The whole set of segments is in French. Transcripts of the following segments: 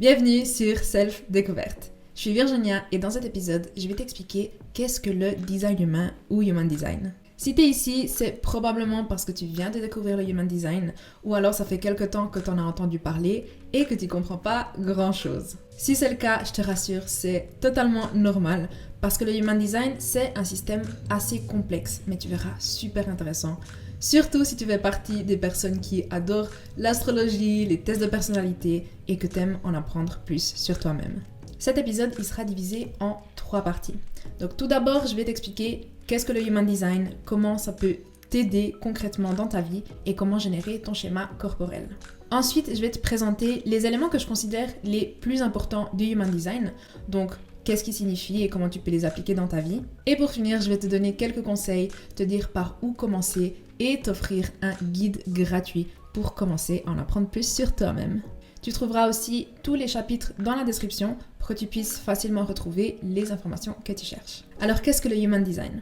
Bienvenue sur Self Découverte. Je suis Virginia et dans cet épisode, je vais t'expliquer qu'est-ce que le design humain ou Human Design. Si t'es ici, c'est probablement parce que tu viens de découvrir le Human Design ou alors ça fait quelque temps que t'en as entendu parler et que tu comprends pas grand-chose. Si c'est le cas, je te rassure, c'est totalement normal parce que le Human Design, c'est un système assez complexe, mais tu verras super intéressant. Surtout si tu fais partie des personnes qui adorent l'astrologie, les tests de personnalité et que t'aimes en apprendre plus sur toi-même. Cet épisode, il sera divisé en 3 parties. Donc tout d'abord, je vais t'expliquer qu'est-ce que le Human Design, comment ça peut t'aider concrètement dans ta vie et comment générer ton schéma corporel. Ensuite, je vais te présenter les éléments que je considère les plus importants du Human Design, donc qu'est-ce qui signifie et comment tu peux les appliquer dans ta vie. Et pour finir, je vais te donner quelques conseils, te dire par où commencer et t'offrir un guide gratuit pour commencer à en apprendre plus sur toi-même. Tu trouveras aussi tous les chapitres dans la description pour que tu puisses facilement retrouver les informations que tu cherches. Alors qu'est-ce que le Human Design ?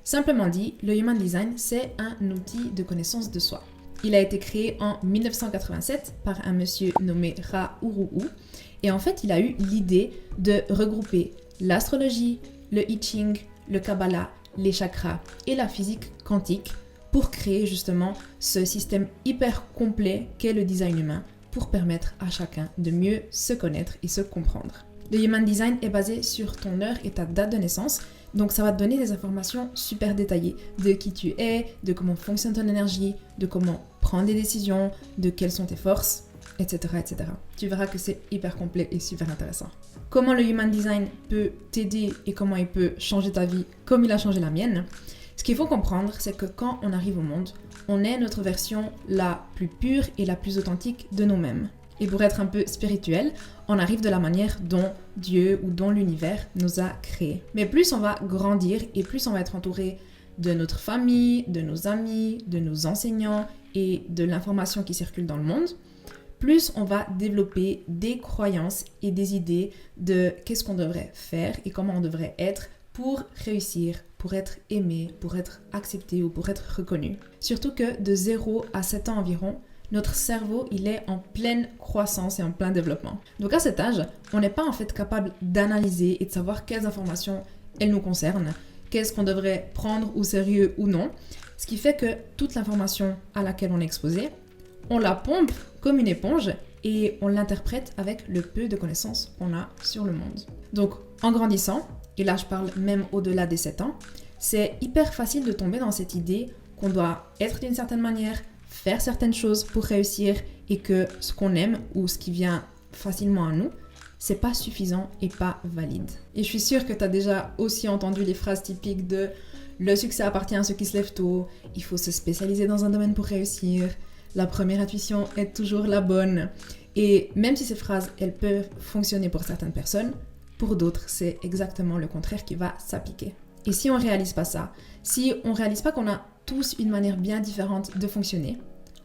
Simplement dit, le Human Design, c'est un outil de connaissance de soi. Il a été créé en 1987 par un monsieur nommé Ra Uru Hu. Et en fait, il a eu l'idée de regrouper l'astrologie, le I Ching, le Kabbalah, les chakras et la physique quantique pour créer justement ce système hyper complet qu'est le design humain pour permettre à chacun de mieux se connaître et se comprendre. Le Human Design est basé sur ton heure et ta date de naissance, donc ça va te donner des informations super détaillées de qui tu es, de comment fonctionne ton énergie, de comment prendre des décisions, de quelles sont tes forces, etc., etc. Tu verras que c'est hyper complet et super intéressant. Comment le Human Design peut t'aider et comment il peut changer ta vie comme il a changé la mienne. Ce qu'il faut comprendre, c'est que quand on arrive au monde, on est notre version la plus pure et la plus authentique de nous-mêmes. Et pour être un peu spirituel, on arrive de la manière dont Dieu ou dont l'univers nous a créés. Mais plus on va grandir et plus on va être entouré de notre famille, de nos amis, de nos enseignants et de l'information qui circule dans le monde, plus on va développer des croyances et des idées de qu'est-ce qu'on devrait faire et comment on devrait être pour réussir, pour être aimé, pour être accepté ou pour être reconnu. Surtout que de 0 à 7 ans environ, notre cerveau, il est en pleine croissance et en plein développement. Donc à cet âge, on n'est pas en fait capable d'analyser et de savoir quelles informations elles nous concernent, qu'est-ce qu'on devrait prendre au sérieux ou non, ce qui fait que toute l'information à laquelle on est exposé, on la pompe comme une éponge et on l'interprète avec le peu de connaissances qu'on a sur le monde. Donc en grandissant, et là je parle même au-delà des 7 ans, c'est hyper facile de tomber dans cette idée qu'on doit être d'une certaine manière, faire certaines choses pour réussir et que ce qu'on aime ou ce qui vient facilement à nous, c'est pas suffisant et pas valide. Et je suis sûre que tu as déjà aussi entendu les phrases typiques de « le succès appartient à ceux qui se lèvent tôt »,« il faut se spécialiser dans un domaine pour réussir »,« la première intuition est toujours la bonne ». Et même si ces phrases, elles peuvent fonctionner pour certaines personnes, pour d'autres, c'est exactement le contraire qui va s'appliquer. Et si on ne réalise pas ça, si on ne réalise pas qu'on a tous une manière bien différente de fonctionner,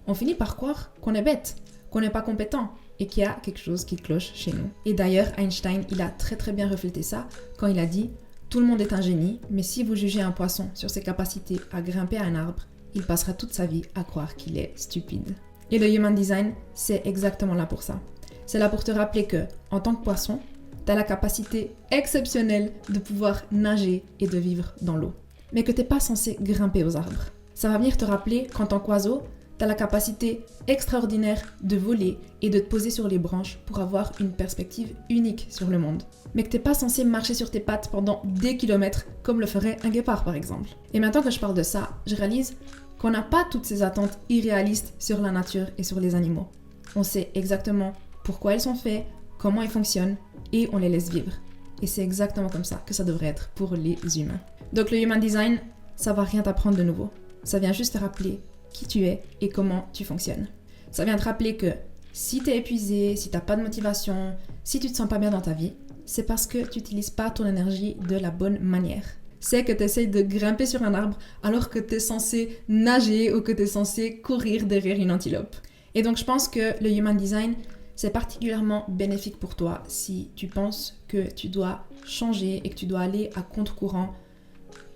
on finit par croire qu'on est bête, qu'on n'est pas compétent et qu'il y a quelque chose qui cloche chez nous. Et d'ailleurs, Einstein, il a très très bien reflété ça quand il a dit « Tout le monde est un génie, mais si vous jugez un poisson sur ses capacités à grimper à un arbre, il passera toute sa vie à croire qu'il est stupide. » Et le Human Design, c'est exactement là pour ça. C'est là pour te rappeler que, en tant que poisson, tu as la capacité exceptionnelle de pouvoir nager et de vivre dans l'eau. Mais que tu n'es pas censé grimper aux arbres. Ça va venir te rappeler qu'en tant qu'oiseau, tu as la capacité extraordinaire de voler et de te poser sur les branches pour avoir une perspective unique sur le monde. Mais que tu n'es pas censé marcher sur tes pattes pendant des kilomètres comme le ferait un guépard par exemple. Et maintenant que je parle de ça, je réalise qu'on n'a pas toutes ces attentes irréalistes sur la nature et sur les animaux. On sait exactement pourquoi elles sont faites, comment elles fonctionnent et on les laisse vivre. Et c'est exactement comme ça que ça devrait être pour les humains. Donc le Human Design, ça va rien t'apprendre de nouveau. Ça vient juste te rappeler qui tu es et comment tu fonctionnes. Ça vient te rappeler que si tu es épuisé, si tu n'as pas de motivation, si tu te sens pas bien dans ta vie, c'est parce que tu n'utilises pas ton énergie de la bonne manière. C'est que tu essayes de grimper sur un arbre alors que tu es censé nager ou que tu es censé courir derrière une antilope. Et donc je pense que le Human Design, c'est particulièrement bénéfique pour toi si tu penses que tu dois changer et que tu dois aller à contre-courant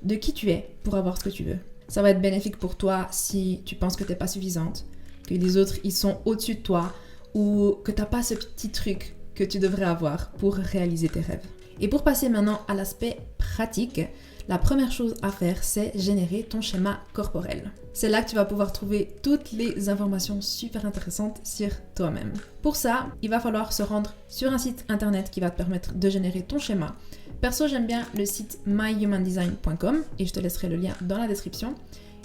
de qui tu es pour avoir ce que tu veux. Ça va être bénéfique pour toi si tu penses que tu n'es pas suffisante, que les autres ils sont au-dessus de toi ou que tu n'as pas ce petit truc que tu devrais avoir pour réaliser tes rêves. Et pour passer maintenant à l'aspect pratique, la première chose à faire, c'est générer ton schéma corporel. C'est là que tu vas pouvoir trouver toutes les informations super intéressantes sur toi-même. Pour ça, il va falloir se rendre sur un site internet qui va te permettre de générer ton schéma. Perso, j'aime bien le site myhumandesign.com et je te laisserai le lien dans la description.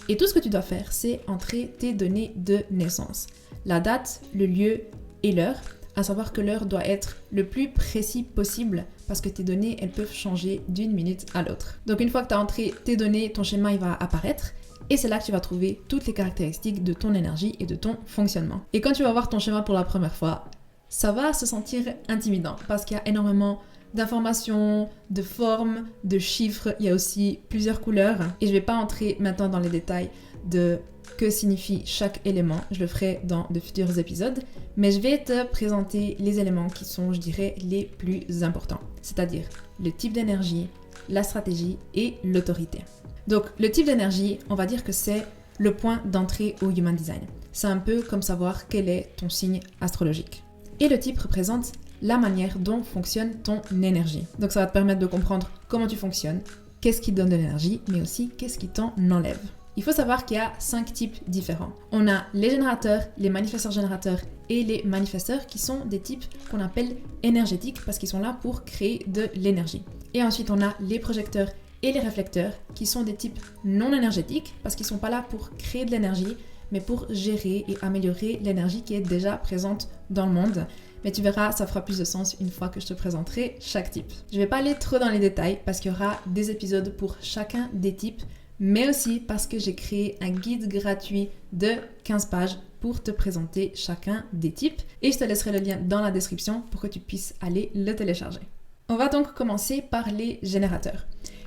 Et tout ce que tu dois faire, c'est entrer tes données de naissance. La date, le lieu et l'heure. À savoir que l'heure doit être le plus précis possible parce que tes données, elles peuvent changer d'une minute à l'autre. Donc une fois que tu as entré tes données, ton schéma il va apparaître et c'est là que tu vas trouver toutes les caractéristiques de ton énergie et de ton fonctionnement. Et quand tu vas voir ton schéma pour la première fois, ça va se sentir intimidant parce qu'il y a énormément d'informations, de formes, de chiffres, il y a aussi plusieurs couleurs et je ne vais pas entrer maintenant dans les détails de que signifie chaque élément, je le ferai dans de futurs épisodes, mais je vais te présenter les éléments qui sont, je dirais, les plus importants, c'est-à-dire le type d'énergie, la stratégie et l'autorité. Donc le type d'énergie, on va dire que c'est le point d'entrée au Human Design. C'est un peu comme savoir quel est ton signe astrologique. Et le type représente la manière dont fonctionne ton énergie. Donc ça va te permettre de comprendre comment tu fonctionnes, qu'est-ce qui te donne de l'énergie, mais aussi qu'est-ce qui t'en enlève. Il faut savoir qu'il y a 5 types différents. On a les générateurs, les manifesteurs générateurs et les manifesteurs qui sont des types qu'on appelle énergétiques parce qu'ils sont là pour créer de l'énergie. Et ensuite, on a les projecteurs et les réflecteurs qui sont des types non énergétiques parce qu'ils ne sont pas là pour créer de l'énergie mais pour gérer et améliorer l'énergie qui est déjà présente dans le monde. Mais tu verras, ça fera plus de sens une fois que je te présenterai chaque type. Je ne vais pas aller trop dans les détails parce qu'il y aura des épisodes pour chacun des types, mais aussi parce que j'ai créé un guide gratuit de 15 pages pour te présenter chacun des types et je te laisserai le lien dans la description pour que tu puisses aller le télécharger. On va donc commencer par les générateurs.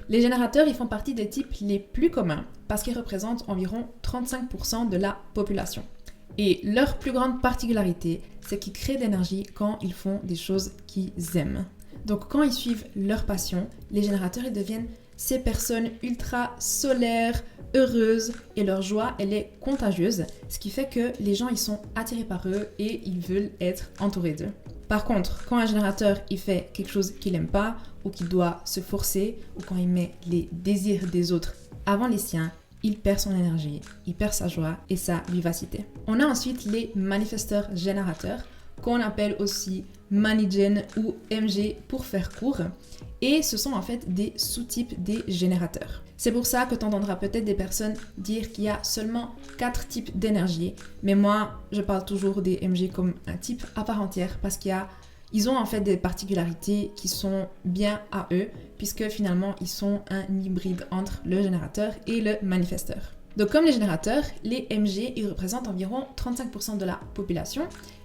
Les générateurs, ils font partie des types les plus communs parce qu'ils représentent environ 35% de la population. Et leur plus grande particularité, c'est qu'ils créent de l'énergie quand ils font des choses qu'ils aiment. Donc quand ils suivent leur passion, les générateurs, ils deviennent ces personnes ultra solaires, heureuses et leur joie, elle est contagieuse, ce qui fait que les gens, ils sont attirés par eux et ils veulent être entourés d'eux. Par contre, quand un générateur, il fait quelque chose qu'il n'aime pas ou qu'il doit se forcer ou quand il met les désirs des autres avant les siens, il perd son énergie, il perd sa joie et sa vivacité. On a ensuite les manifesteurs générateurs qu'on appelle aussi Manigen ou MG pour faire court. Et ce sont en fait des sous-types des générateurs. C'est pour ça que tu entendras peut-être des personnes dire qu'il y a seulement 4 types d'énergie. Mais moi, je parle toujours des MG comme un type à part entière parce qu'ils ont en fait des particularités qui sont bien à eux puisque finalement, ils sont un hybride entre le générateur et le manifesteur. Donc comme les générateurs, les MG, ils représentent environ 35% de la population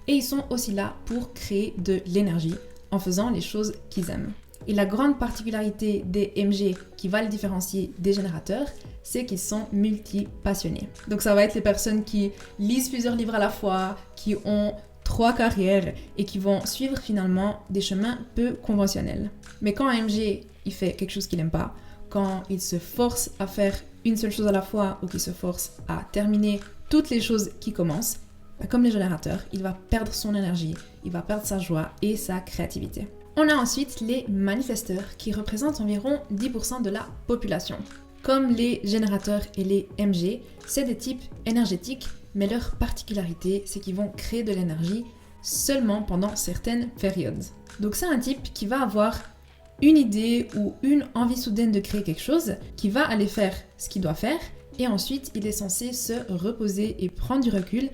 et ils sont aussi là pour créer de l'énergie en faisant les choses qu'ils aiment. Et la grande particularité des MG qui va les différencier des générateurs, c'est qu'ils sont multi-passionnés. Donc ça va être les personnes qui lisent plusieurs livres à la fois, qui ont 3 carrières et qui vont suivre finalement des chemins peu conventionnels. Mais quand un MG il fait quelque chose qu'il n'aime pas, quand il se force à faire une seule chose à la fois ou qu'il se force à terminer toutes les choses qui commencent, comme les générateurs, il va perdre son énergie, il va perdre sa joie et sa créativité. On a ensuite les manifesteurs qui représentent environ 10% de la population. Comme les générateurs et les MG, c'est des types énergétiques, mais leur particularité, c'est qu'ils vont créer de l'énergie seulement pendant certaines périodes. Donc c'est un type qui va avoir une idée ou une envie soudaine de créer quelque chose, qui va aller faire ce qu'il doit faire, et ensuite il est censé se reposer et prendre du recul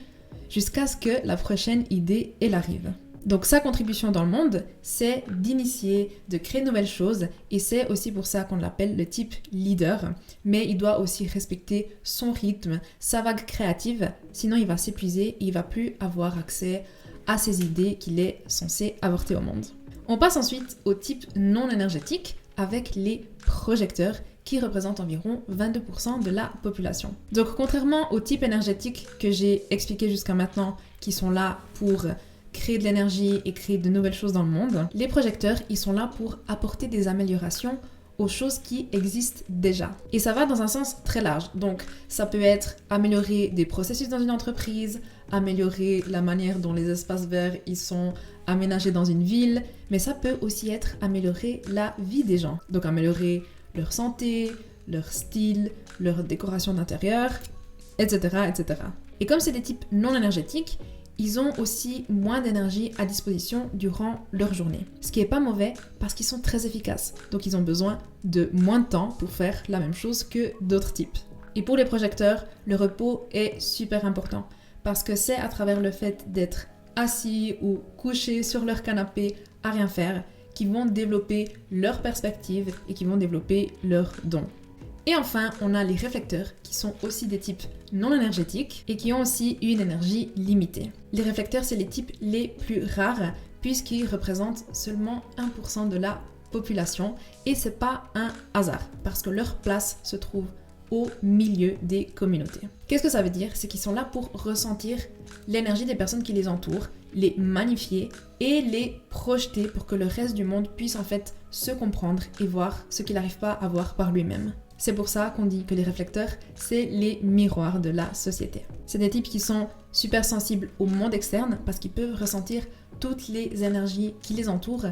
jusqu'à ce que la prochaine idée elle arrive. Donc sa contribution dans le monde, c'est d'initier, de créer de nouvelles choses et c'est aussi pour ça qu'on l'appelle le type leader. Mais il doit aussi respecter son rythme, sa vague créative, sinon il va s'épuiser et il va plus avoir accès à ses idées qu'il est censé apporter au monde. On passe ensuite au type non énergétique avec les projecteurs qui représentent environ 22% de la population. Donc contrairement au type énergétique que j'ai expliqué jusqu'à maintenant, qui sont là pour créer de l'énergie et créer de nouvelles choses dans le monde, les projecteurs, ils sont là pour apporter des améliorations aux choses qui existent déjà. Et ça va dans un sens très large. Donc ça peut être améliorer des processus dans une entreprise, améliorer la manière dont les espaces verts ils sont aménagés dans une ville, mais ça peut aussi être améliorer la vie des gens. Donc améliorer leur santé, leur style, leur décoration d'intérieur, etc., etc. Et comme c'est des types non énergétiques, ils ont aussi moins d'énergie à disposition durant leur journée. Ce qui n'est pas mauvais parce qu'ils sont très efficaces. Donc ils ont besoin de moins de temps pour faire la même chose que d'autres types. Et pour les projecteurs, le repos est super important parce que c'est à travers le fait d'être assis ou couchés sur leur canapé à rien faire qu'ils vont développer leur perspective et qu'ils vont développer leurs dons. Et enfin, on a les réflecteurs qui sont aussi des types non énergétiques et qui ont aussi une énergie limitée. Les réflecteurs, c'est les types les plus rares puisqu'ils représentent seulement 1% de la population et c'est pas un hasard parce que leur place se trouve au milieu des communautés. Qu'est-ce que ça veut dire? C'est qu'ils sont là pour ressentir l'énergie des personnes qui les entourent, les magnifier et les projeter pour que le reste du monde puisse en fait se comprendre et voir ce qu'il n'arrive pas à voir par lui-même. C'est pour ça qu'on dit que les réflecteurs, c'est les miroirs de la société. C'est des types qui sont super sensibles au monde externe parce qu'ils peuvent ressentir toutes les énergies qui les entourent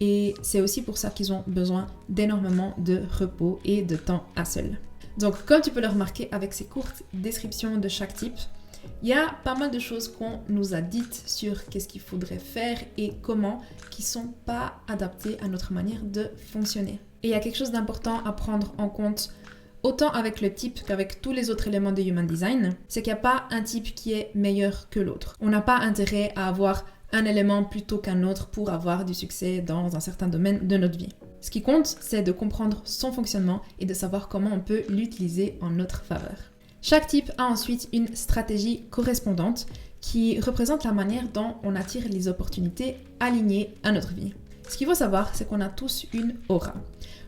et c'est aussi pour ça qu'ils ont besoin d'énormément de repos et de temps à seul. Donc comme tu peux le remarquer avec ces courtes descriptions de chaque type, il y a pas mal de choses qu'on nous a dites sur qu'est-ce qu'il faudrait faire et comment qui sont pas adaptées à notre manière de fonctionner. Et il y a quelque chose d'important à prendre en compte autant avec le type qu'avec tous les autres éléments de Human Design, c'est qu'il n'y a pas un type qui est meilleur que l'autre. On n'a pas intérêt à avoir un élément plutôt qu'un autre pour avoir du succès dans un certain domaine de notre vie. Ce qui compte, c'est de comprendre son fonctionnement et de savoir comment on peut l'utiliser en notre faveur. Chaque type a ensuite une stratégie correspondante qui représente la manière dont on attire les opportunités alignées à notre vie. Ce qu'il faut savoir, c'est qu'on a tous une aura.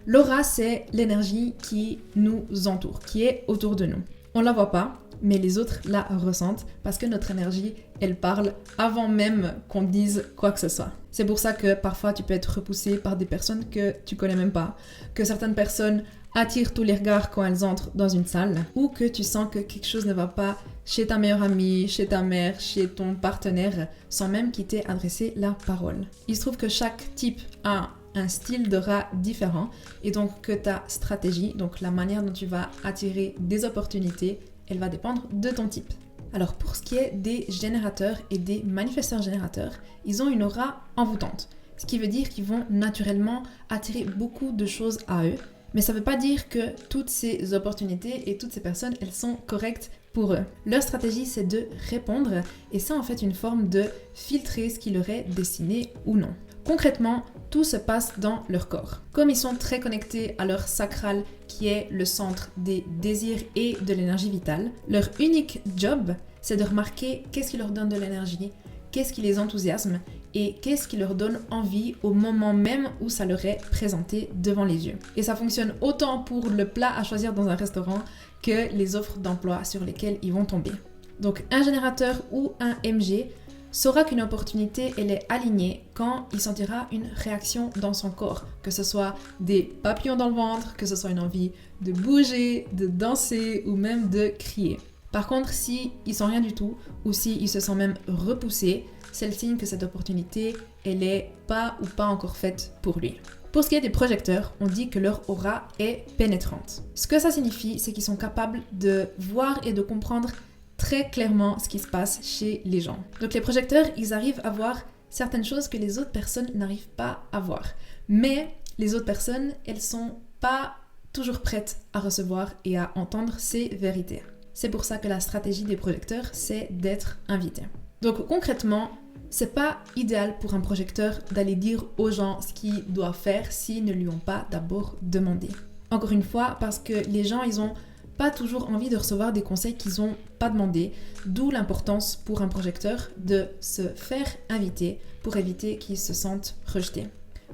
L'aura, c'est l'énergie qui nous entoure, qui est autour de nous. On ne la voit pas, mais les autres la ressentent parce que notre énergie, elle parle avant même qu'on dise quoi que ce soit. C'est pour ça que parfois tu peux être repoussé par des personnes que tu connais même pas, que certaines personnes attirent tous les regards quand elles entrent dans une salle, ou que tu sens que quelque chose ne va pas chez ta meilleure amie, chez ta mère, chez ton partenaire, sans même qu'il t'ait adressé la parole. Il se trouve que chaque type a un style d'aura différent et donc que ta stratégie, donc la manière dont tu vas attirer des opportunités, elle va dépendre de ton type. Alors pour ce qui est des générateurs et des manifesteurs générateurs, ils ont une aura envoûtante, ce qui veut dire qu'ils vont naturellement attirer beaucoup de choses à eux, mais ça ne veut pas dire que toutes ces opportunités et toutes ces personnes, elles sont correctes pour eux. Leur stratégie, c'est de répondre et c'est en fait une forme de filtrer ce qui leur est destiné ou non. Concrètement, tout se passe dans leur corps. Comme ils sont très connectés à leur sacral qui est le centre des désirs et de l'énergie vitale, leur unique job, c'est de remarquer qu'est-ce qui leur donne de l'énergie, qu'est-ce qui les enthousiasme et qu'est-ce qui leur donne envie au moment même où ça leur est présenté devant les yeux. Et ça fonctionne autant pour le plat à choisir dans un restaurant que les offres d'emploi sur lesquelles ils vont tomber. Donc un générateur ou un MG saura qu'une opportunité elle est alignée quand il sentira une réaction dans son corps, que ce soit des papillons dans le ventre, que ce soit une envie de bouger, de danser ou même de crier. Par contre, si il sent rien du tout ou si il se sent même repoussé, c'est le signe que cette opportunité elle est pas ou pas encore faite pour lui. Pour ce qui est des projecteurs, on dit que leur aura est pénétrante. Ce que ça signifie, c'est qu'ils sont capables de voir et de comprendre très clairement ce qui se passe chez les gens. Donc les projecteurs, ils arrivent à voir certaines choses que les autres personnes n'arrivent pas à voir. Mais les autres personnes, elles sont pas toujours prêtes à recevoir et à entendre ces vérités. C'est pour ça que la stratégie des projecteurs, c'est d'être invité. Donc concrètement, c'est pas idéal pour un projecteur d'aller dire aux gens ce qu'ils doivent faire s'ils ne lui ont pas d'abord demandé. Encore une fois, parce que les gens, ils ont pas toujours envie de recevoir des conseils qu'ils n'ont pas demandé, d'où l'importance pour un projecteur de se faire inviter pour éviter qu'ils se sentent rejetés.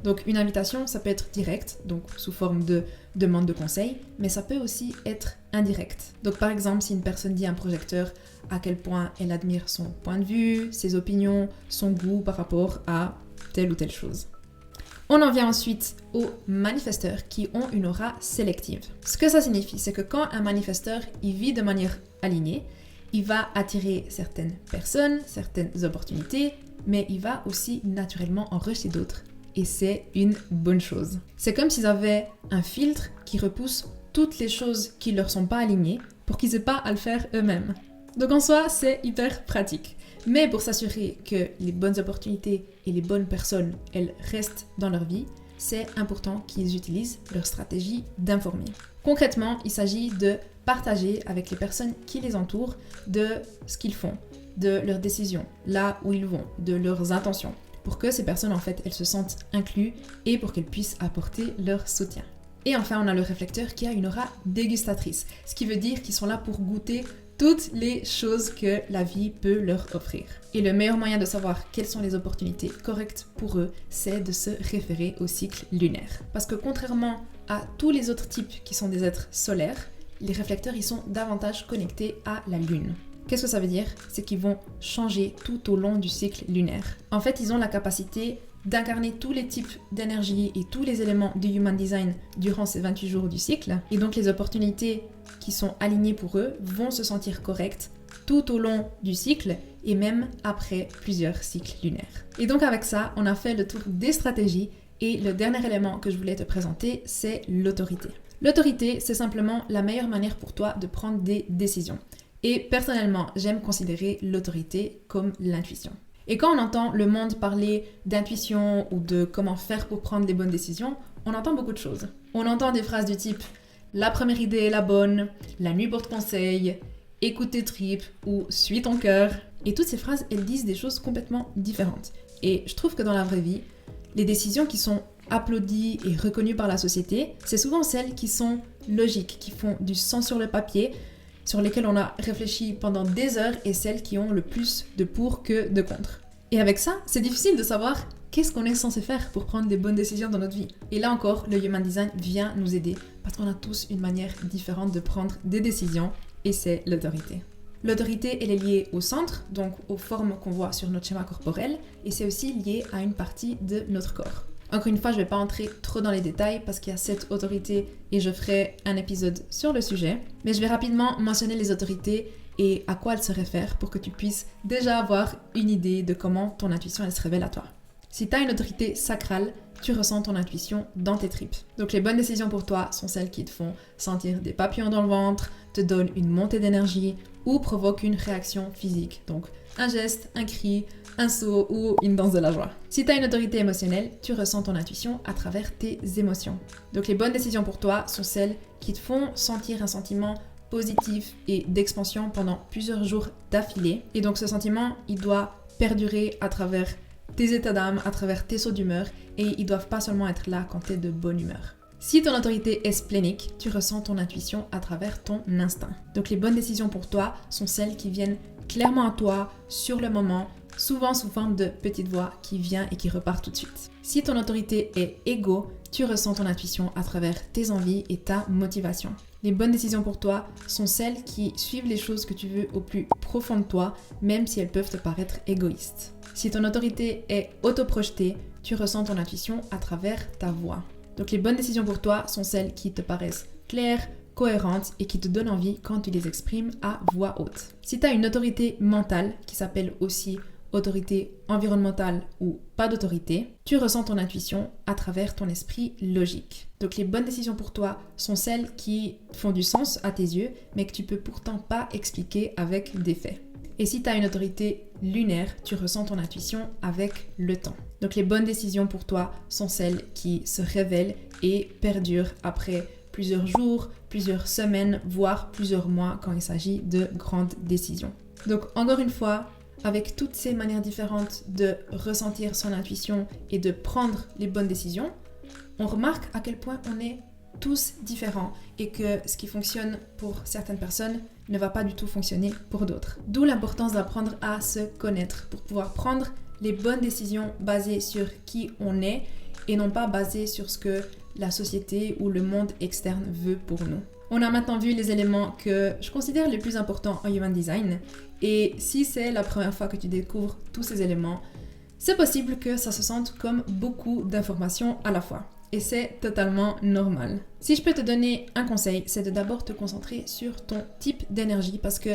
Donc une invitation, ça peut être direct, donc sous forme de demande de conseil, mais ça peut aussi être indirect. Donc par exemple, si une personne dit à un projecteur à quel point elle admire son point de vue, ses opinions, son goût par rapport à telle ou telle chose. On en vient ensuite aux manifesteurs qui ont une aura sélective. Ce que ça signifie, c'est que quand un manifesteur il vit de manière alignée, il va attirer certaines personnes, certaines opportunités, mais il va aussi naturellement en rejeter d'autres. Et c'est une bonne chose. C'est comme s'ils avaient un filtre qui repousse toutes les choses qui ne leur sont pas alignées pour qu'ils n'aient pas à le faire eux-mêmes. Donc en soi, c'est hyper pratique. Mais pour s'assurer que les bonnes opportunités et les bonnes personnes, elles restent dans leur vie, c'est important qu'ils utilisent leur stratégie d'informer. Concrètement, il s'agit de partager avec les personnes qui les entourent de ce qu'ils font, de leurs décisions, là où ils vont, de leurs intentions, pour que ces personnes, en fait, elles se sentent incluses et pour qu'elles puissent apporter leur soutien. Et enfin, on a le réflecteur qui a une aura dégustatrice, ce qui veut dire qu'ils sont là pour goûter toutes les choses que la vie peut leur offrir. Et le meilleur moyen de savoir quelles sont les opportunités correctes pour eux, c'est de se référer au cycle lunaire. Parce que contrairement à tous les autres types qui sont des êtres solaires, les réflecteurs, ils sont davantage connectés à la lune. Qu'est-ce que ça veut dire? C'est qu'ils vont changer tout au long du cycle lunaire. En fait, ils ont la capacité d'incarner tous les types d'énergie et tous les éléments du Human Design durant ces 28 jours du cycle. Et donc les opportunités qui sont alignées pour eux vont se sentir correctes tout au long du cycle et même après plusieurs cycles lunaires. Et donc avec ça, on a fait le tour des stratégies et le dernier élément que je voulais te présenter, c'est l'autorité. L'autorité, c'est simplement la meilleure manière pour toi de prendre des décisions. Et personnellement, j'aime considérer l'autorité comme l'intuition. Et quand on entend le monde parler d'intuition ou de comment faire pour prendre les bonnes décisions, on entend beaucoup de choses. On entend des phrases du type « la première idée est la bonne »,« la nuit porte conseil »,« écoute tes tripes » ou « suis ton cœur ». Et toutes ces phrases, elles disent des choses complètement différentes. Et je trouve que dans la vraie vie, les décisions qui sont applaudies et reconnues par la société, c'est souvent celles qui sont logiques, qui font du sens sur le papier, sur lesquelles on a réfléchi pendant des heures et celles qui ont le plus de pour que de contre. Et avec ça, c'est difficile de savoir qu'est-ce qu'on est censé faire pour prendre des bonnes décisions dans notre vie. Et là encore, le Human Design vient nous aider parce qu'on a tous une manière différente de prendre des décisions et c'est l'autorité. L'autorité, elle est liée au centre, donc aux formes qu'on voit sur notre schéma corporel et c'est aussi lié à une partie de notre corps. Encore une fois, je ne vais pas entrer trop dans les détails parce qu'il y a 7 autorités et je ferai un épisode sur le sujet. Mais je vais rapidement mentionner les autorités et à quoi elles se réfèrent pour que tu puisses déjà avoir une idée de comment ton intuition elle se révèle à toi. Si tu as une autorité sacrale, tu ressens ton intuition dans tes tripes. Donc les bonnes décisions pour toi sont celles qui te font sentir des papillons dans le ventre, te donnent une montée d'énergie ou provoquent une réaction physique. Donc un geste, un cri, un saut ou une danse de la joie. Si tu as une autorité émotionnelle, tu ressens ton intuition à travers tes émotions. Donc les bonnes décisions pour toi sont celles qui te font sentir un sentiment positif et d'expansion pendant plusieurs jours d'affilée. Et donc ce sentiment, il doit perdurer à travers tes états d'âme, à travers tes sauts d'humeur et ils doivent pas seulement être là quand tu es de bonne humeur. Si ton autorité est splénique, tu ressens ton intuition à travers ton instinct. Donc les bonnes décisions pour toi sont celles qui viennent clairement à toi, sur le moment, souvent sous forme de petite voix qui vient et qui repart tout de suite. Si ton autorité est égo, tu ressens ton intuition à travers tes envies et ta motivation. Les bonnes décisions pour toi sont celles qui suivent les choses que tu veux au plus profond de toi, même si elles peuvent te paraître égoïstes. Si ton autorité est autoprojetée, tu ressens ton intuition à travers ta voix. Donc les bonnes décisions pour toi sont celles qui te paraissent claires, cohérentes et qui te donnent envie quand tu les exprimes à voix haute. Si tu as une autorité mentale, qui s'appelle aussi autorité environnementale ou pas d'autorité, tu ressens ton intuition à travers ton esprit logique. Donc les bonnes décisions pour toi sont celles qui font du sens à tes yeux, mais que tu peux pourtant pas expliquer avec des faits. Et si tu as une autorité lunaire, tu ressens ton intuition avec le temps. Donc les bonnes décisions pour toi sont celles qui se révèlent et perdurent après plusieurs jours, plusieurs semaines, voire plusieurs mois quand il s'agit de grandes décisions. Donc encore une fois, avec toutes ces manières différentes de ressentir son intuition et de prendre les bonnes décisions, on remarque à quel point on est tous différents et que ce qui fonctionne pour certaines personnes ne va pas du tout fonctionner pour d'autres. D'où l'importance d'apprendre à se connaître pour pouvoir prendre les bonnes décisions basées sur qui on est et non pas basées sur ce que la société ou le monde externe veut pour nous. On a maintenant vu les éléments que je considère les plus importants en Human Design et si c'est la première fois que tu découvres tous ces éléments, c'est possible que ça se sente comme beaucoup d'informations à la fois. Et c'est totalement normal. Si je peux te donner un conseil, c'est de d'abord te concentrer sur ton type d'énergie parce que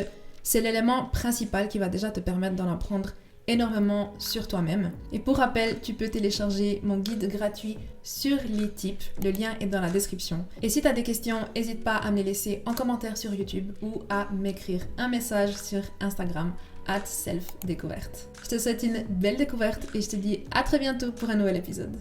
C'est l'élément principal qui va déjà te permettre d'en apprendre énormément sur toi-même. Et pour rappel, tu peux télécharger mon guide gratuit sur les types. Le lien est dans la description. Et si tu as des questions, n'hésite pas à me les laisser en commentaire sur YouTube ou à m'écrire un message sur Instagram @selfdécouverte. Je te souhaite une belle découverte et je te dis à très bientôt pour un nouvel épisode.